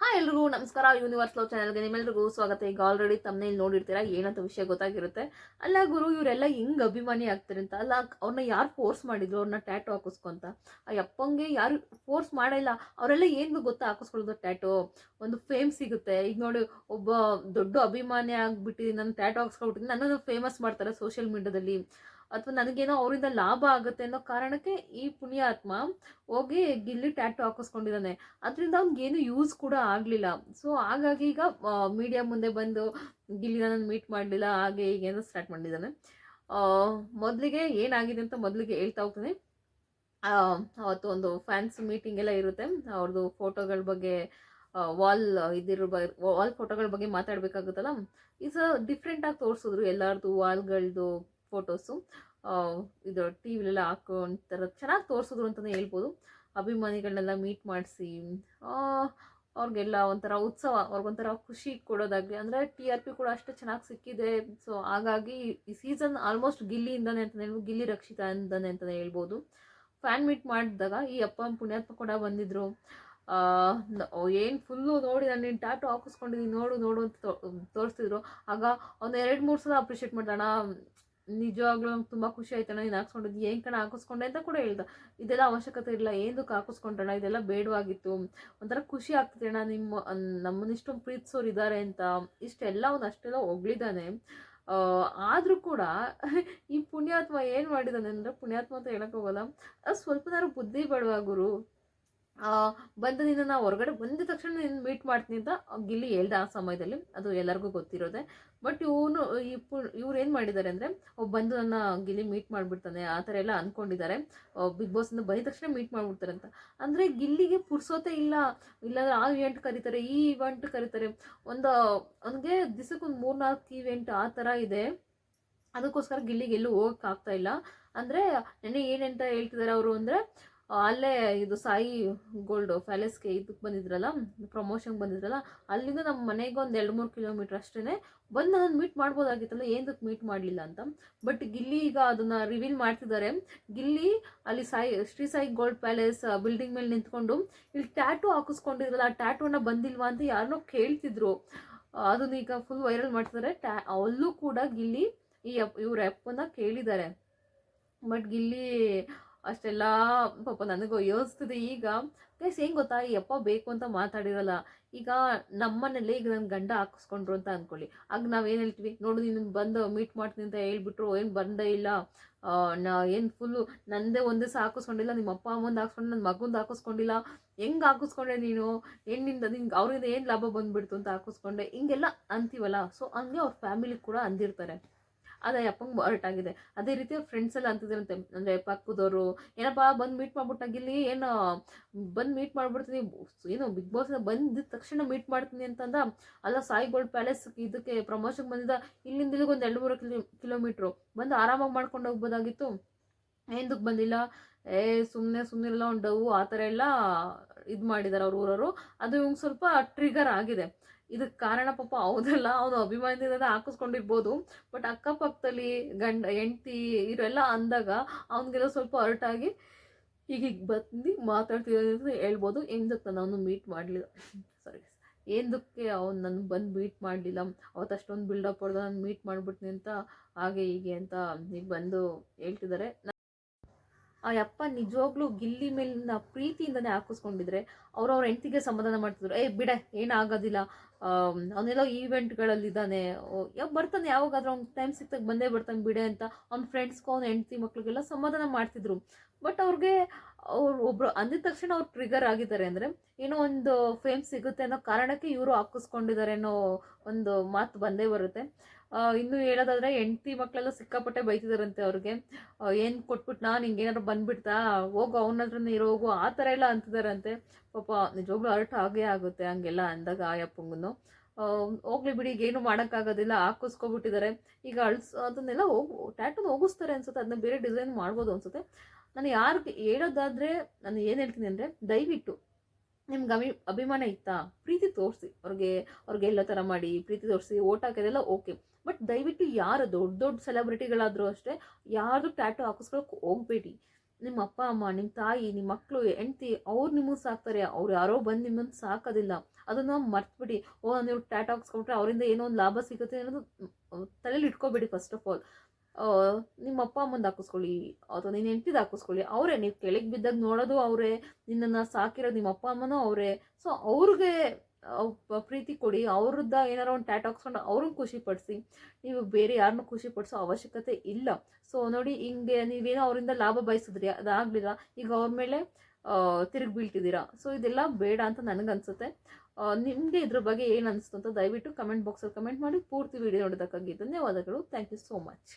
Hi ಎಲ್ರಿಗೂ ನಮಸ್ಕಾರ. Universe love ಚಾನಲ್ಗೆ ನಿಮ್ಮೆಲ್ರಿಗೂ ಸ್ವಾಗತ. ಈಗ ಆಲ್ರೆಡಿ ತಮ್ಮನೇಲಿ ನೋಡಿರ್ತೀರಾ, ಏನಂತ ವಿಷಯ ಗೊತ್ತಾಗಿರುತ್ತೆ. ಅಲ್ಲ ಗುರು, ಇವರೆಲ್ಲ ಹೆಂಗ್ ಅಭಿಮಾನಿ ಆಗ್ತಾರೆ ಅಂತ. ಅಲ್ಲ, ಅವ್ರನ್ನ ಯಾರು ಫೋರ್ಸ್ ಮಾಡಿದ್ರು ಅವ್ರನ್ನ ಟ್ಯಾಟೋ ಹಾಕಿಸ್ಕೊಂತ? ಆ ಯಪ್ಪಂಗೆ ಯಾರು ಫೋರ್ಸ್ ಮಾಡಿಲ್ಲ. ಅವರೆಲ್ಲ ಏನು ಗೊತ್ತಾ ಹಾಕಿಸ್ಕೊಳ್ಳೋದು ಟ್ಯಾಟೋ? ಒಂದು ಫೇಮ್ ಸಿಗುತ್ತೆ. ಈಗ ನೋಡಿ, ಒಬ್ಬ ದೊಡ್ಡ ಅಭಿಮಾನಿ ಆಗ್ಬಿಟ್ಟು ನಾನು ಟ್ಯಾಟೋ ಹಾಕ್ಸ್ಕೊಳ್ಬಿಟ್ಟು ನನ್ನನ್ನು ಫೇಮಸ್ ಮಾಡ್ತಾರೆ ಸೋಷಿಯಲ್ ಮೀಡಿಯಾದಲ್ಲಿ, ಅಥವಾ ನನಗೇನೋ ಅವರಿಂದ ಲಾಭ ಆಗುತ್ತೆ ಅನ್ನೋ ಕಾರಣಕ್ಕೆ ಈ ಪುಣ್ಯಾತ್ಮ ಹೋಗಿ ಗಿಲ್ಲಿ ಟ್ಯಾಟೋ ಹಾಕಿಸ್ಕೊಂಡಿದ್ದಾನೆ. ಅದರಿಂದ ಅವ್ನಿಗೇನು ಯೂಸ್ ಕೂಡ ಆಗಲಿಲ್ಲ. ಸೊ ಹಾಗಾಗಿ ಈಗ ಮೀಡಿಯಾ ಮುಂದೆ ಬಂದು ಗಿಲ್ಲಿ ನಾನು ಮೀಟ್ ಮಾಡಲಿಲ್ಲ ಹಾಗೆ ಹೀಗೇನೋ ಸ್ಟಾರ್ಟ್ ಮಾಡಿದ್ದಾನೆ. ಮೊದಲಿಗೆ ಏನಾಗಿದೆ ಅಂತ ಮೊದಲಿಗೆ ಹೇಳ್ತಾ ಹೋಗ್ತಾನೆ. ಅವತ್ತು ಒಂದು ಫ್ಯಾನ್ಸ್ ಮೀಟಿಂಗ್ ಎಲ್ಲ ಇರುತ್ತೆ. ಅವ್ರದ್ದು ಫೋಟೋಗಳ ಬಗ್ಗೆ, ವಾಲ್ ವಾಲ್ ಫೋಟೋಗಳ ಬಗ್ಗೆ ಮಾತಾಡಬೇಕಾಗುತ್ತಲ್ಲ. ಈಗ ಡಿಫ್ರೆಂಟಾಗಿ ತೋರಿಸಿದ್ರು ಎಲ್ಲರದು ವಾಲ್ಗಳದ್ದು ಫೋಟೋಸು. ಇದು ಟಿ ವಿಲೆಲ್ಲ ಹಾಕೊಂತರ ಚೆನ್ನಾಗಿ ತೋರಿಸಿದ್ರು ಅಂತಲೇ ಹೇಳ್ಬೋದು. ಅಭಿಮಾನಿಗಳನ್ನೆಲ್ಲ ಮೀಟ್ ಮಾಡಿಸಿ ಅವ್ರಿಗೆಲ್ಲ ಒಂಥರ ಉತ್ಸವ, ಅವ್ರಿಗೊಂಥರ ಖುಷಿ ಕೊಡೋದಾಗಲಿ, ಅಂದರೆ TRP ಕೂಡ ಅಷ್ಟೇ ಚೆನ್ನಾಗಿ ಸಿಕ್ಕಿದೆ. ಸೊ ಹಾಗಾಗಿ ಈ ಸೀಸನ್ ಆಲ್ಮೋಸ್ಟ್ ಗಿಲ್ಲಿಯಿಂದಾನೆ ಅಂತಲೇ ಹೇಳ್ಬೋದು, ಗಿಲ್ಲಿ ರಕ್ಷಿತಾ ಇಂದಾನೆ ಅಂತಲೇ ಹೇಳ್ಬೋದು. ಫ್ಯಾನ್ ಮೀಟ್ ಮಾಡಿದಾಗ ಈ ಅಪ್ಪ ಪುಣ್ಯಾತ್ಮ ಕೂಡ ಬಂದಿದ್ರು. ಏನು ಫುಲ್ಲು ನೋಡಿ, ನಾನು ನೀನು ಟ್ಯಾಟು ಹಾಕಿಸ್ಕೊಂಡಿದ್ದೀನಿ ನೋಡು ನೋಡು ಅಂತ ತೋರಿಸ್ತಿದ್ರು. ಆಗ ಒಂದು 2-3 ಸಲ ಅಪ್ರಿಷಿಯೇಟ್ ಮಾಡ್ದಣ. ನಿಜವಾಗ್ಲೂ ನಂಗೆ ತುಂಬ ಖುಷಿ ಆಯ್ತಣ್ಣ, ನೀನು ಹಾಕ್ಸ್ಕೊಂಡಿದ್ದು ಏನು ಕಣ ಹಾಕಿಸ್ಕೊಂಡೆ ಅಂತ ಕೂಡ ಹೇಳ್ದ. ಇದೆಲ್ಲ ಅವಶ್ಯಕತೆ ಇಲ್ಲ, ಏನಕ್ಕೆ ಹಾಕಿಸ್ಕೊಂಡಣ, ಇದೆಲ್ಲ ಬೇಡವಾಗಿತ್ತು, ಒಂಥರ ಖುಷಿ ಆಗ್ತದೆ ಅಣ್ಣ, ನಮ್ಮನ್ನಿಷ್ಟೊಂದು ಪ್ರೀತಿಸೋರು ಇದ್ದಾರೆ ಅಂತ ಇಷ್ಟೆಲ್ಲ ಅಷ್ಟೆಲ್ಲ ಹೊಗಳಿದ್ದಾನೆ. ಆದರೂ ಕೂಡ ಈ ಪುಣ್ಯಾತ್ಮ ಏನು ಮಾಡಿದ್ದಾನೆ ಅಂದರೆ, ಪುಣ್ಯಾತ್ಮ ಅಂತ ಹೇಳೋಕ್ಕೋಗಲ್ಲ, ಸ್ವಲ್ಪನಾದ್ರು ಬುದ್ಧಿ ಬೇಡವಾ ಗುರು? ಬಂದು ನಿನ್ನ ಹೊರಗಡೆ ಬಂದ ತಕ್ಷಣ ನೀನು ಮೀಟ್ ಮಾಡ್ತೀನಿ ಅಂತ ಗಿಲ್ಲಿ ಹೇಳ್ದೆ ಆ ಸಮಯದಲ್ಲಿ. ಅದು ಎಲ್ಲರಿಗೂ ಗೊತ್ತಿರೋದೆ. ಬಟ್ ಇವ್ರು ಏನು ಮಾಡಿದ್ದಾರೆ ಅಂದರೆ, ಬಂದು ನನ್ನ ಗಿಲ್ಲಿ ಮೀಟ್ ಮಾಡಿಬಿಡ್ತಾನೆ ಆ ಥರ ಎಲ್ಲ ಅಂದ್ಕೊಂಡಿದ್ದಾರೆ. ಬಿಗ್ ಬಾಸಿಂದ ಬಂದ ತಕ್ಷಣ ಮೀಟ್ ಮಾಡಿಬಿಡ್ತಾರೆ ಅಂತ. ಅಂದರೆ ಗಿಲ್ಲಿಗೆ ಪುರ್ಸೋತೆ ಇಲ್ಲ. ಇಲ್ಲಾಂದ್ರೆ ಆ ಇವೆಂಟ್ ಕರೀತಾರೆ, ಈ ಇವೆಂಟ್ ಕರೀತಾರೆ, ಅವನಿಗೆ ದಿಸಕ್ಕೊಂದು 3-4 ಇವೆಂಟ್ ಆ ಥರ ಇದೆ. ಅದಕ್ಕೋಸ್ಕರ ಗಿಲ್ಲಿಗೆ ಎಲ್ಲೂ ಹೋಗೋಕ್ಕಾಗ್ತಾ ಇಲ್ಲ. ಅಂದರೆ ನೆನ್ನೆ ಏನಂತ ಹೇಳ್ತಿದ್ದಾರೆ ಅವರು ಅಂದರೆ, ಅಲ್ಲೇ ಇದು ಸಾಯಿ ಗೋಲ್ಡ್ ಪ್ಯಾಲೇಸ್ಗೆ ಇದಕ್ಕೆ ಬಂದಿದ್ರಲ್ಲ, ಪ್ರಮೋಷನ್ಗೆ ಬಂದಿದ್ರಲ್ಲ, ಅಲ್ಲಿಂದ ನಮ್ಮ ಮನೆಗೆ ಒಂದು 2-3 ಕಿಲೋಮೀಟ್ರ್ ಅಷ್ಟೇ. ಬಂದು ನಾನು ಮೀಟ್ ಮಾಡ್ಬೋದಾಗಿತ್ತಲ್ಲ, ಏನಕ್ಕೆ ಮೀಟ್ ಮಾಡಲಿಲ್ಲ ಅಂತ. ಬಟ್ ಗಿಲ್ಲಿ ಈಗ ಅದನ್ನು ರಿವೀಲ್ ಮಾಡ್ತಿದ್ದಾರೆ. ಗಿಲ್ಲಿ ಅಲ್ಲಿ Shri Sai gold palace building ಮೇಲೆ ನಿಂತ್ಕೊಂಡು ಇಲ್ಲಿ ಟ್ಯಾಟೂ ಹಾಕಿಸ್ಕೊಂಡಿದ್ರಲ್ಲ, ಆ ಟ್ಯಾಟೂನ ಬಂದಿಲ್ವಾ ಅಂತ ಯಾರನ್ನೋ ಕೇಳ್ತಿದ್ರು. ಅದನ್ನ ಈಗ ಫುಲ್ ವೈರಲ್ ಮಾಡ್ತಿದ್ದಾರೆ. ಅಲ್ಲೂ ಕೂಡ ಗಿಲ್ಲಿ ಇವ್ರ ಅಪ್ಪನ ಕೇಳಿದ್ದಾರೆ. ಬಟ್ ಗಿಲ್ಲಿ ಅಷ್ಟೆಲ್ಲ ಪಾಪ ನನಗೂ ಯೋಚಿಸ್ತಿದೆ ಈಗ. ಗೈಸ್ ಏನು ಗೊತ್ತಾ, ಈ ಅಪ್ಪ ಬೇಕು ಅಂತ ಮಾತಾಡಿರಲ್ಲ. ಈಗ ನಮ್ಮನೇಲಿ ಈಗ ನನ್ನ ಗಂಡ ಹಾಕಿಸ್ಕೊಂಡ್ರು ಅಂತ ಅಂದ್ಕೊಳ್ಳಿ, ಆಗ ನಾವೇನು ಹೇಳ್ತೀವಿ, ನೋಡು ನೀನು ಬಂದು ಮೀಟ್ ಮಾಡ್ತೀನಿ ಅಂತ ಹೇಳ್ಬಿಟ್ರು, ಏನು ಬಂದೇ ಇಲ್ಲ, ಏನು ಫುಲ್ಲು ನಂದೇ ಒಂದೇ ಸಹ ಹಾಕಿಸ್ಕೊಂಡಿಲ್ಲ, ನಿಮ್ಮ ಅಪ್ಪ ಅಮ್ಮಂದು ಹಾಕ್ಸ್ಕೊಂಡು ನನ್ನ ಮಗಂದು ಹಾಕಿಸ್ಕೊಂಡಿಲ್ಲ, ಹೆಂಗೆ ಹಾಕಿಸ್ಕೊಂಡೆ ನೀನು, ನಿಂಗೆ ಅವರಿಂದ ಏನು ಲಾಭ ಬಂದುಬಿಡ್ತು ಅಂತ ಹಾಕಿಸ್ಕೊಂಡೆ, ಹಿಂಗೆಲ್ಲ ಅಂತೀವಲ್ಲ. ಸೊ ಹಂಗೆ ಅವ್ರ ಫ್ಯಾಮಿಲಿ ಕೂಡ ಅಂದಿರ್ತಾರೆ. ಅದೇ ಅಪ್ಪಂಗೆ ಹೊರಟಾಗಿದೆ. ಅದೇ ರೀತಿ ಅವ್ರ ಫ್ರೆಂಡ್ಸ್ ಎಲ್ಲ ಅಂತಿದ್ರಂತೆ, ಅಂದರೆ ಪಕ್ಕದವರು, ಏನಪ್ಪ ಬಂದು ಮೀಟ್ ಮಾಡ್ಬಿಟ್ಟಾಗಿಲ್ಲಿ, ಏನು ಬಂದು ಮೀಟ್ ಮಾಡ್ಬಿಡ್ತೀನಿ, ಏನು ಬಿಗ್ ಬಾಸ್ ಬಂದಿದ್ದ ತಕ್ಷಣ ಮೀಟ್ ಮಾಡ್ತೀನಿ ಅಂತಂದ. ಅಲ್ಲ, ಸಾಯಿ ಗೋಲ್ಡ್ ಪ್ಯಾಲೇಸ್ ಇದಕ್ಕೆ ಪ್ರಮೋಷನ್ಗೆ ಬಂದಿದ್ದ, ಇಲ್ಲಿಂದ ಇಲ್ಲಿಗೆ ಒಂದು 2-3 ಕಿಲೋಮೀಟ್ರು ಬಂದು ಆರಾಮಾಗಿ ಮಾಡ್ಕೊಂಡು ಹೋಗ್ಬೋದಾಗಿತ್ತು, ಏನಕ್ಕೆ ಬಂದಿಲ್ಲ? ಸುಮ್ಮನೆ ಒಂದು ಡವ್ ಆ ಥರ ಎಲ್ಲ ಇದು ಮಾಡಿದ್ದಾರೆ ಅವ್ರ ಊರವರು. ಅದು ಇವಂಗೆ ಸ್ವಲ್ಪ ಟ್ರಿಗರ್ ಆಗಿದೆ. ಇದಕ್ಕೆ ಕಾರಣ ಪಾಪ ಹೌದಲ್ಲ, ಅವನು ಅಭಿಮಾನದಿಂದ ಹಾಕಿಸ್ಕೊಂಡಿರ್ಬೋದು. ಬಟ್ ಅಕ್ಕಪಕ್ಕದಲ್ಲಿ ಹೆಂಡ್ತಿ ಇವರೆಲ್ಲ ಅಂದಾಗ ಅವನಿಗೆಲ್ಲ ಸ್ವಲ್ಪ ಹೊರಟಾಗಿ ಈಗ ಬಂದು ಮಾತಾಡ್ತಿರೋದು ಅಂತ ಹೇಳ್ಬೋದು. ಏನಕ್ಕೆ ನಾನು ಅವನು ಮೀಟ್ ಮಾಡಲಿಲ್ಲ, ಸಾರಿ, ಏನಕ್ಕೆ ಅವ್ನು ನನ್ನ ಬಂದು ಮೀಟ್ ಮಾಡಲಿಲ್ಲ, ಅವತ್ತು ಅಷ್ಟೊಂದು ಬಿಲ್ಡಪ್ ಹೊಡೆದ ನಾನು ಮೀಟ್ ಮಾಡಿಬಿಡ್ತೀನಿ ಅಂತ ಹಾಗೆ ಹೀಗೆ ಅಂತ ಈಗ ಬಂದು ಹೇಳ್ತಿದ್ದಾರೆ. ಆ ಯಪ್ಪ ನಿಜವಾಗ್ಲೂ ಗಿಲ್ಲಿ ಮೇಲಿನ ಪ್ರೀತಿಯಿಂದನೇ ಹಾಕಿಸ್ಕೊಂಡಿದ್ರೆ ಅವ್ರವ್ರ ಹೆಂಡತಿಗೆ ಸಮಾಧಾನ ಮಾಡ್ತಿದ್ರು. ಬಿಡೆ, ಏನಾಗೋದಿಲ್ಲ, ಅವನೆಲ್ಲೋ ಈವೆಂಟ್ಗಳಲ್ಲಿದ್ದಾನೆ, ಬರ್ತಾನೆ, ಯಾವಾಗಾದ್ರೂ ಅವ್ನ ಟೈಮ್ ಸಿಕ್ತಾಗ ಬಂದೇ ಬರ್ತಾನೆ ಬಿಡೆ ಅಂತ ಅವ್ನ ಫ್ರೆಂಡ್ಸ್ಗೂ ಅವ್ನ ಹೆಂಡತಿ ಮಕ್ಳಿಗೆಲ್ಲ ಸಮಾಧಾನ ಮಾಡ್ತಿದ್ರು. ಬಟ್ ಅವ್ರಿಗೆ ಒಬ್ರು ಅಂದಿದ ತಕ್ಷಣ ಅವ್ರು ಟ್ರಿಗರ್ ಆಗಿದ್ದಾರೆ. ಅಂದರೆ ಏನೋ ಒಂದು ಫೇಮ್ ಸಿಗುತ್ತೆ ಅನ್ನೋ ಕಾರಣಕ್ಕೆ ಇವರು ಹಾಕಿಸ್ಕೊಂಡಿದ್ದಾರೆ ಅನ್ನೋ ಒಂದು ಮಾತು ಬಂದೇ ಬರುತ್ತೆ. ಇನ್ನು ಹೇಳೋದಾದ್ರೆ ಹೆಂಡತಿ ಮಕ್ಕಳೆಲ್ಲ ಸಿಕ್ಕಾಪಟ್ಟೆ ಬೈತಿದಾರಂತೆ ಅವ್ರಿಗೆ. ಏನು ಕೊಟ್ಬಿಟ್ಟು ನಾನು ಹಿಂಗೇನಾದ್ರು ಬಂದ್ಬಿಡ್ತಾ, ಹೋಗು ಅವನ ಹತ್ರನೇ ಇರೋಗು, ಆ ಥರ ಎಲ್ಲ ಅಂತಿದಾರಂತೆ. ಪಾಪ ನಿಜವಾಗ್ಲೂ ಹರ್ಟ್ ಆಗೇ ಆಗುತ್ತೆ ಹಂಗೆಲ್ಲ ಅಂದಾಗ ಆಯಪ್ಪಂಗೂ. ಹೋಗ್ಲಿ ಬಿಡಿ, ಈಗ ಏನು ಮಾಡೋಕ್ಕಾಗೋದಿಲ್ಲ, ಹಾಕಿಸ್ಕೊಬಿಟ್ಟಿದ್ದಾರೆ. ಈಗ ಅದನ್ನೆಲ್ಲ ಟ್ಯಾಟೂನ ಹೋಗಿಸ್ತಾರೆ ಅನ್ಸುತ್ತೆ, ಅದನ್ನ ಬೇರೆ ಡಿಸೈನ್ ಮಾಡ್ಬೋದು ಅನ್ಸುತ್ತೆ. ನಾನು ಯಾರಿಗೆ ಹೇಳೋದಾದರೆ ನಾನು ಏನು ಹೇಳ್ತೀನಿ ಅಂದರೆ, ದಯವಿಟ್ಟು ನಿಮ್ಗೆ ಅಭಿಮಾನ ಇತ್ತಾ, ಪ್ರೀತಿ ತೋರಿಸಿ, ಅವ್ರಿಗೆ ಎಲ್ಲ ಥರ ಮಾಡಿ ಪ್ರೀತಿ ತೋರಿಸಿ ಓಟ್ ಹಾಕೋದೆಲ್ಲ ಓಕೆ. ಬಟ್ ದಯವಿಟ್ಟು ಯಾರು ದೊಡ್ಡ ಸೆಲೆಬ್ರಿಟಿಗಳಾದರೂ ಅಷ್ಟೇ ಯಾರ್ದು ಟ್ಯಾಟೂ ಹಾಕಿಸ್ಕೊಳಕ್ಕೆ ಹೋಗಬೇಡಿ. ನಿಮ್ಮ ಅಪ್ಪ ಅಮ್ಮ, ನಿಮ್ಮ ತಾಯಿ, ನಿಮ್ಮ ಮಕ್ಕಳು, ಹೆಂಡ್ತಿ ಅವ್ರು ನಿಮಗೆ ಸಾಕ್ತಾರೆ. ಅವ್ರು ಯಾರೋ ಬಂದು ನಿಮ್ಮನ್ನು ಸಾಕೋದಿಲ್ಲ. ಅದನ್ನು ಮರ್ತ್ಬಿಡಿ. ನೀವು ಟ್ಯಾಟೂ ಹಾಕ್ಸ್ಕೊಂಡ್ರೆ ಅವರಿಂದ ಏನೋ ಒಂದು ಲಾಭ ಸಿಗುತ್ತೆ ಅನ್ನೋದು ತಲೆಯಲ್ಲಿ ಇಟ್ಕೋಬೇಡಿ. ಫಸ್ಟ್ ಆಫ್ ಆಲ್ ನಿಮ್ಮ ಅಪ್ಪ ಅಮ್ಮಂದು ಹಾಕಿಸ್ಕೊಳ್ಳಿ, ಅಥವಾ ನಿನ್ನ ಹೆಂಡ್ತಿದು ಹಾಕಿಸ್ಕೊಳ್ಳಿ. ಅವರೇ, ನೀವು ಕೆಳಗೆ ಬಿದ್ದಾಗ ನೋಡೋದು ಅವರೇ, ನಿನ್ನನ್ನು ಸಾಕಿರೋದು ನಿಮ್ಮ ಅಪ್ಪ ಅಮ್ಮನೂ ಅವರೇ. ಸೊ ಅವ್ರಿಗೆ ಪ್ರೀತಿ ಕೊಡಿ. ಅವ್ರದ್ದ ಏನಾರ ಒಂದು ಟ್ಯಾಟೂ ಹಾಕ್ಸ್ಕೊಂಡು ಅವ್ರನ್ನ ಖುಷಿ ಪಡಿಸಿ. ನೀವು ಬೇರೆ ಯಾರನ್ನೂ ಖುಷಿ ಪಡಿಸೋ ಅವಶ್ಯಕತೆ ಇಲ್ಲ. ಸೊ ನೋಡಿ, ಹಿಂಗೆ ನೀವೇನೋ ಅವರಿಂದ ಲಾಭ ಬಯಸಿದ್ರಿ, ಅದಾಗಲಿಲ್ಲ, ಈಗ ಅವ್ರ ಮೇಲೆ ತಿರುಗಿ ಬೀಳ್ತಿದ್ದೀರಾ. ಸೊ ಇದೆಲ್ಲ ಬೇಡ ಅಂತ ನನಗನ್ಸುತ್ತೆ. ನಿಮಗೆ ಇದ್ರ ಬಗ್ಗೆ ಏನು ಅನಿಸ್ತು ಅಂತ ದಯವಿಟ್ಟು ಕಮೆಂಟ್ ಬಾಕ್ಸಲ್ಲಿ ಕಮೆಂಟ್ ಮಾಡಿ. ಪೂರ್ತಿ ವಿಡಿಯೋ ನೋಡೋದಕ್ಕಾಗಿ ಧನ್ಯವಾದಗಳು. Thank you so much.